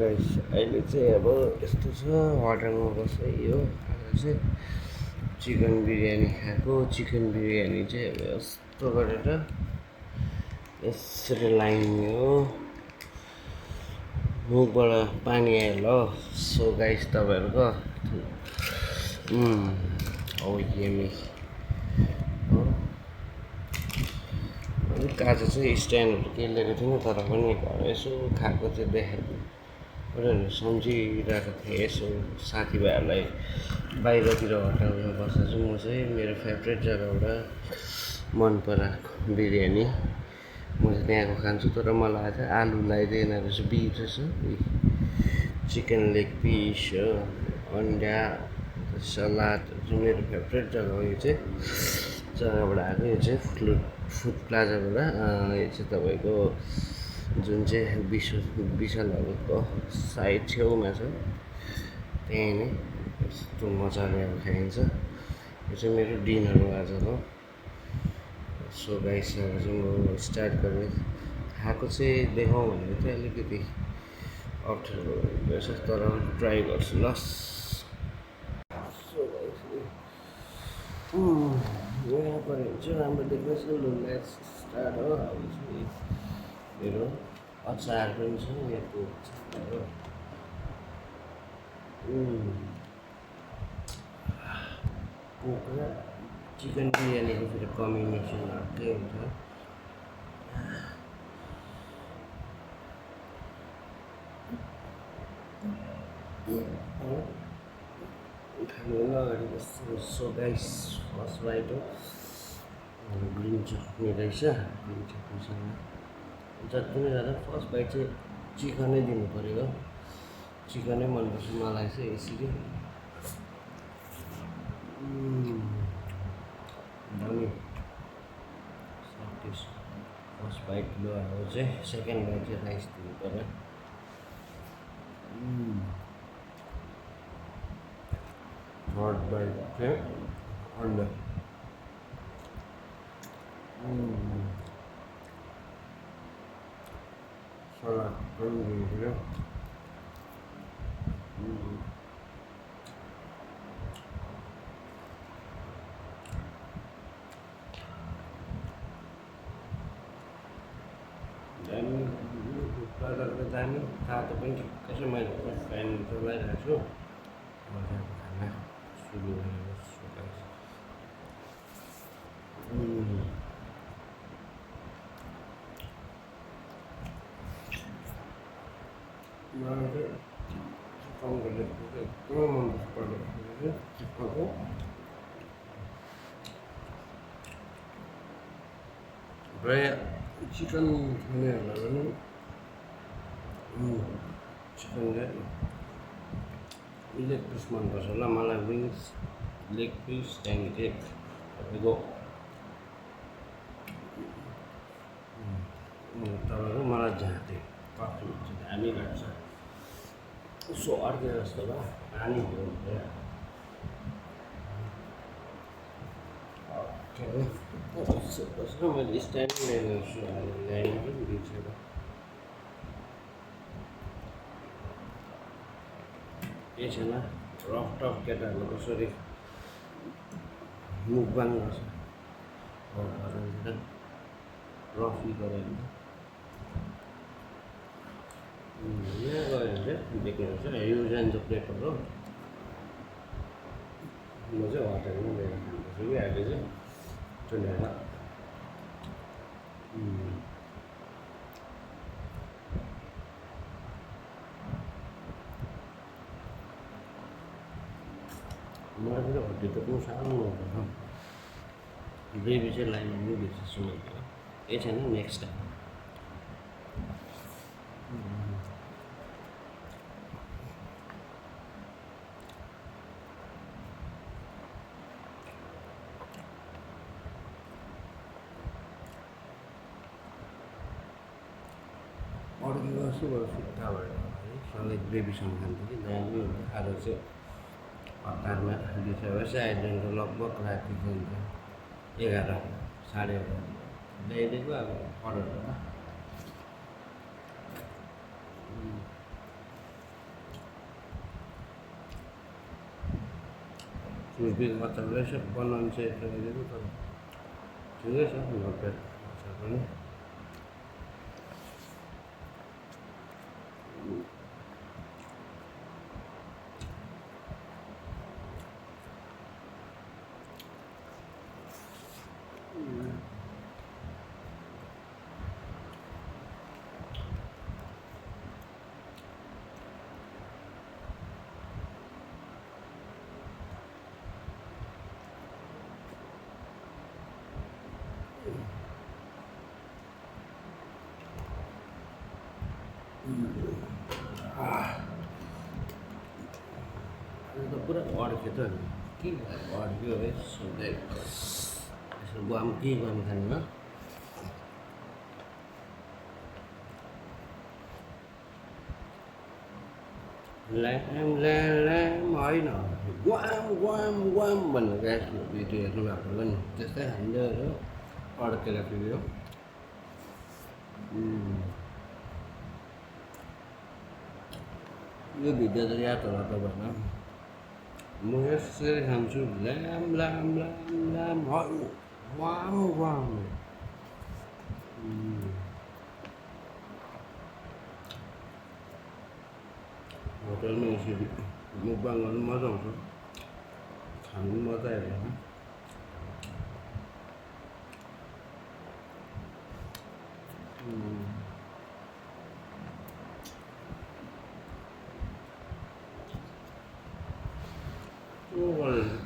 Guys अहिले चाहिँ अब यस्तो छ होटलमा बसेँ यो आज चाहिँ चिकन बिरयानी खाएको चिकन बिरयानी चाहिँ अब यस्तो गरेर यसरी लाइयो मुखबाट पानी आयो ल सो गाइस तपाईँहरूको औ यमी हो अलिक आज चाहिँ स्ट्यान्डहरू केही लिएको थिइनँ तर पनि घर यसो खाएको चाहिँ देखाएको सम्झिरहेको थिएँ यसो साथीभाइहरूलाई बाहिरतिर होटलमा बस्दा चाहिँ म चाहिँ मेरो फेभरेट जग्गाबाट मन पराएको बिरयानी म चाहिँ त्यहाँको खान्छु तर मलाई आज आलु लगाइदिएन रहेछ बिफ रहेछ चिकन लेग पिस हो अन्डा सलाद चाहिँ मेरो फेभरेट जग्गा हो यो चाहिँ जग्गाबाट आएको यो चाहिँ फुड प्लाजाबाट यो चाहिँ तपाईँको जुन चाहिँ विशालहरूको साइड छेउमा छ त्यहीँ नै यस्तो मजाले अब खाइन्छ यो चाहिँ मेरो डिनर हो आजको सो गाइस अब चाहिँ म स्टार्ट गरेँ खाएको चाहिँ देखाउँ भनेको चाहिँ अलिकति अप्ठ्यारो रहेछ तर ट्राई गर्छु ल सो गाइस यहाँ पऱ्यो भने चाहिँ राम्रो देख्नुहोस् न लुगा स्टार्ट हो अब चाहिँ मेरो अचार पनि छ यहाँको हो कुखुरा चिकन बिरयानीको फेरि कम्बिनेसन अर्कै हुन्छ खानु अगाडि सो गाइस फर्स्ट बाइट हो ग्रिन चटनी रहेछ ग्रिन चटनीसँग जति नै गर्दा फर्स्ट बाइट चाहिँ चिकनै दिनु पऱ्यो चिकनै मनपर्छ मलाई चाहिँ यसरी दामी फर्स्ट बाइट लो अब चाहिँ सेकेन्ड बाइट चाहिँ राइस दिनु पऱ्यो थर्ड बाइट चाहिँ अन्डा सलाद पनि दिनु पऱ्यो दामी कलरको दामी तातो पनि ठिक्कै छ मैले फ्यान चलाइरहेको छु मजाको खाना सुरु गरेको मलाई चाहिँ चिकनको लेगको चाहिँ एकदमै मनपर्छ चिकनको प्रायः चिकन खानेहरूलाई पनि चिकनले लेग पिस मनपर्छ होला मलाई विङ्स लेग पिस त्यहाँदेखि तपाईँको मलाई झाँटे कति हुन्छ दामी लाग्छ सो अर्कै जस्तो ल पानी मैले स्ट्यान्ड ल्याइदिन्छु ल्याइदिनु पनि बिर्सेर केही छैन रफ टफ केटाहरू कसरी मुखबाङ गर्छ रफली गरेर यहाँ गयो भने चाहिँ देख्नुहुन्छ युज एन्ड द प्लेटर हो म चाहिँ होटलमा लिएर खानुपर्छु कि अहिले चाहिँ चुनेर मलाई पनि हड्डी त पनि साह्रो मनपर्छ ग्रेभी चाहिँ लाइन पनि बिर्सेछु मैले केही छैन नेक्स्ट टाइम अड्केको जस्तो भयो सुक्खा भएर सधैँ ग्रेभीसँग खान्थ्यो कि दामी हुन्छ आज चाहिँ हतारमा बिर्सेपछि अहिले लगभग राति हुन्छ 11 साढे 11 ल्याइदिएको अब अर्डर छुर्पीको अचार रहेछ बनाउनु चाहिँ यस्तो गरिदिएको तर ठिकै छ नब्बे अचार पनि त पुरा अड्क्यो त के अड्क्यो है सोध्दै यसो गुवाम के गुवाम खाने हो ल्याम ल्याम ल्याम होइन गुवाम गुवाम गुवाम भनेर गाएको भिडियो हेर्नु भएको होला नि त्यस्तै खाँदै अड्केर फेरि हो यो भिडियो त याद होला तपाईँहरूलाई म यसरी खान्छु ल्याम ल्याम ल्याम ल्याम वाम वाम होटलमा यसरी मुखबाङ गर्नु मजा आउँछ खानु पनि मजा हेरेर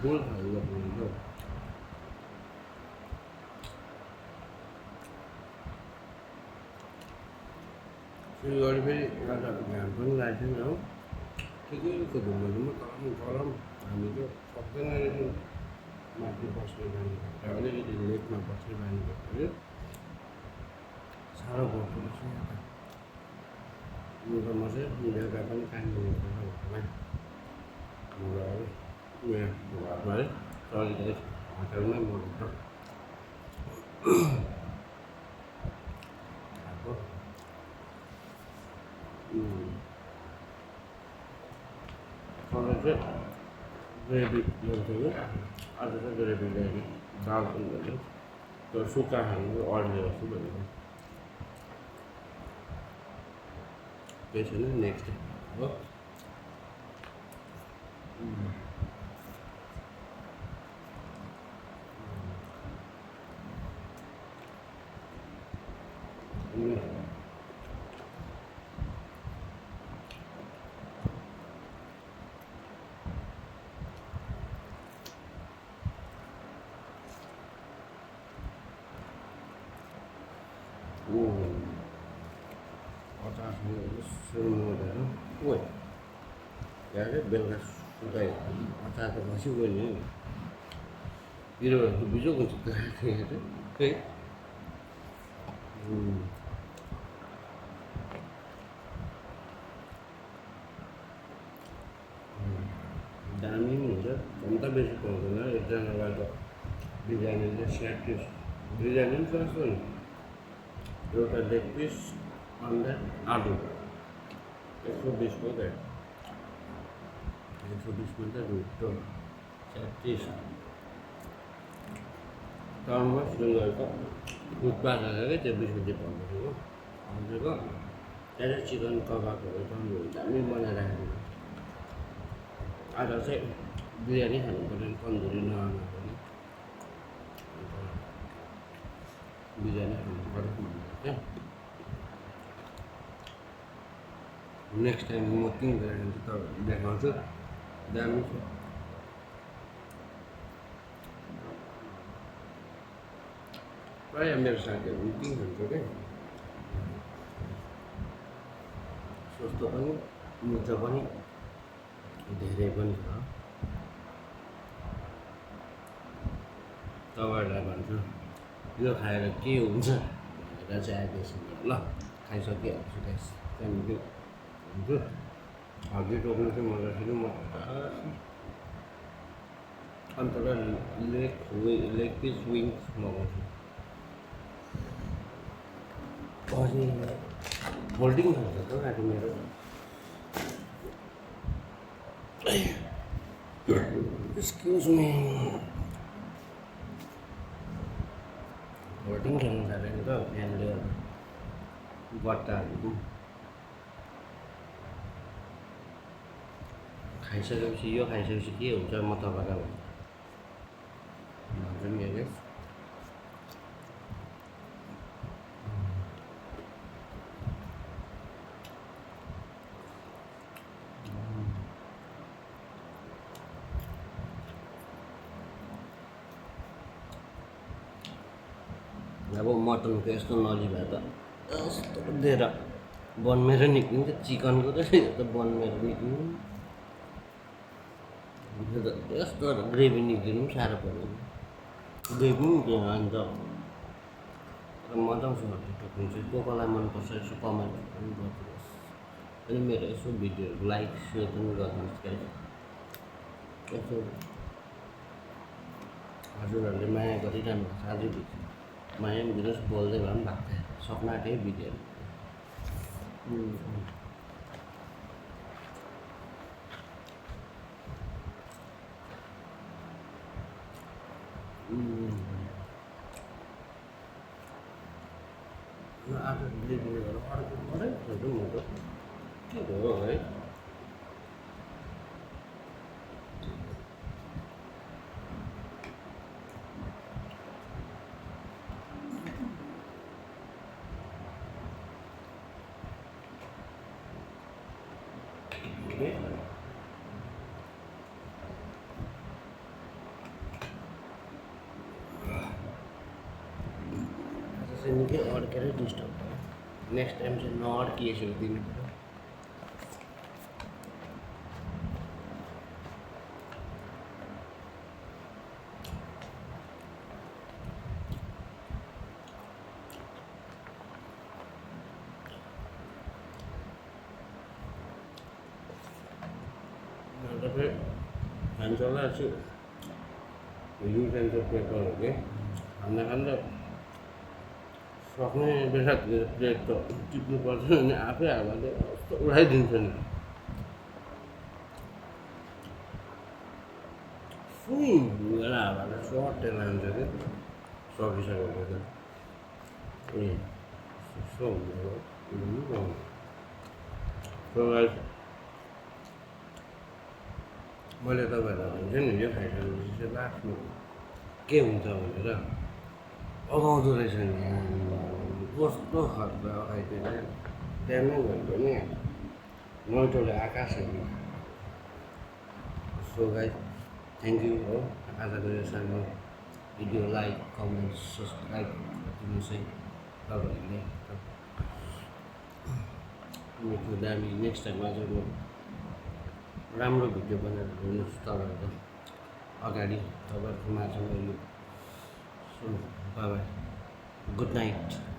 बोल खानु पर्ने सिलगढी फेरि आज घाम पनि लागेको छैन हो ठिकैको घुम्नु गरम हामी त सक्दैन रहेछ माथि बस्ने बानी अलिकति लेकमा बस्ने बानी भयो साह्रो भोक रहेछ यहाँ त म चाहिँ बेलुका पनि काम गर्नुपर्छ होटलमा उयो घरमा है चलिँदै होटलमै म खाएको सधैँ चाहिँ ग्रेभी ल्याउँथ्यो कि आज चाहिँ ग्रेभी ल्याएँ दाल पनि ल्याएँ तर सुक्खा खानु चाहिँ अरूले जस्तो भनेको केही छैन नेक्स्ट हो Ui, ya cái bên là đây ta còn có siêu quên nữa đi rồi ví dụ còn chụp thì thế दामी हुन्छ हम त बेसी पाउँदैन एकजनालाई त बिरयानीले स्याटिस बिरयानी पनि सस्तो नि एउटा लेग पिस अन्डा आलु 120 मात्रै 120 मात्रै रुटो 36 टर्ममा सिलगढीको फुटपाथहरू क्या त्यो 20 रुपियाँ पाउँदो हो हजुरको त्यहाँ चाहिँ चिकन कबाबहरू टर्महरू दामी बनाइराखेको आज चाहिँ बिरयानी खानु पर्यो तन्दुरी नआउनु पर्यो बिरयानी खानु पर्यो क्या नेक्स्ट टाइम म त्यहीँ गएर तपाईँहरूलाई देखाउँछु दामी छ प्रायः मेरो साथीहरू पनि त्यहीँ खान्छ क्या सस्तो पनि मिठो पनि धेरै पनि छ तपाईँहरूलाई भन्छु यो खाएर के हुन्छ भनेर चाहिँ आइदिएछु ल खाइसकिहाल्छु गाइस त्यहाँदेखि हुन्छ हड्डी टोक्नु चाहिँ मलाई फेरि म अन्त लेग पिस विङ्स मगाउँछु अनि फोल्डिङ खान्छ त गाडी मेरो Excuse me. Hoarding खेल्नु थालेको त फ्यानले बट्टाहरू खाइसकेपछि यो खाइसकेपछि के हुन्छ म तपाईँलाई भन्छु नि अहिले अब मटनको यस्तो नलिभए त यस्तो दिएर बनमेर निक्लिन्छ चिकनको त त बनमेर निक्लिनु यस्तो ग्रेभी निक्लिनु पनि साह्रो पर्यो ग्रेभी पनि निक्लिनु अन्त मजा आउँछ हुन्छ को कोलाई मनपर्छ यसो कमेन्ट पनि गरिदिनुहोस् अनि मेरो यसो भिडियोहरू लाइक सेयर पनि गरिदिनुहोस् क्या यसो हजुरहरूले माया गरिरहनु भएको छ आजदेखि माया पनि दिनुहोस् बोल्दै भए पनि भएको थियो सक्न आँट्यो भिडियोहरू आफू डेलिभरी गरेर अर्को अरे म त के भयो है चाहिँ निकै अड्केर डिस्टर्ब भयो नेक्स्ट टाइम चाहिँ नअड्किएसो दिनु पऱ्यो तपाईँ खान्छ होला छु युज एन्ड पेपर हो कि खाँदा खाँदा सक्ने बेला प्लेट त टिप्नु पर्छ अनि आफै हावाले कस्तो उडाइदिन्छ नि सुई गएर हावाले सट्टै लान्छ कि सकिसकेको त ए यसो हुन्छ मैले तपाईँहरूलाई भन्छ नि यो खाइसकेपछि चाहिँ लास्टमा के हुन्छ भनेर अगाउँदो रहेछ नि कस्तो खर्च अगाइदिएर त्यहाँ नै भनेको नि नौटोले आकाश हेर्नु सो गाइस थ्याङ्क यू हो आजको यो सानो भिडियो लाइक कमेन्ट सब्सक्राइब गरिदिनुहोस् है तपाईँहरूले मिठो दामी नेक्स्ट टाइम अझ म राम्रो भिडियो बनाएर ल्याउनुहोस् तपाईँहरूको अगाडि तपाईँहरूको माझमा यो सो बाई गुड नाइट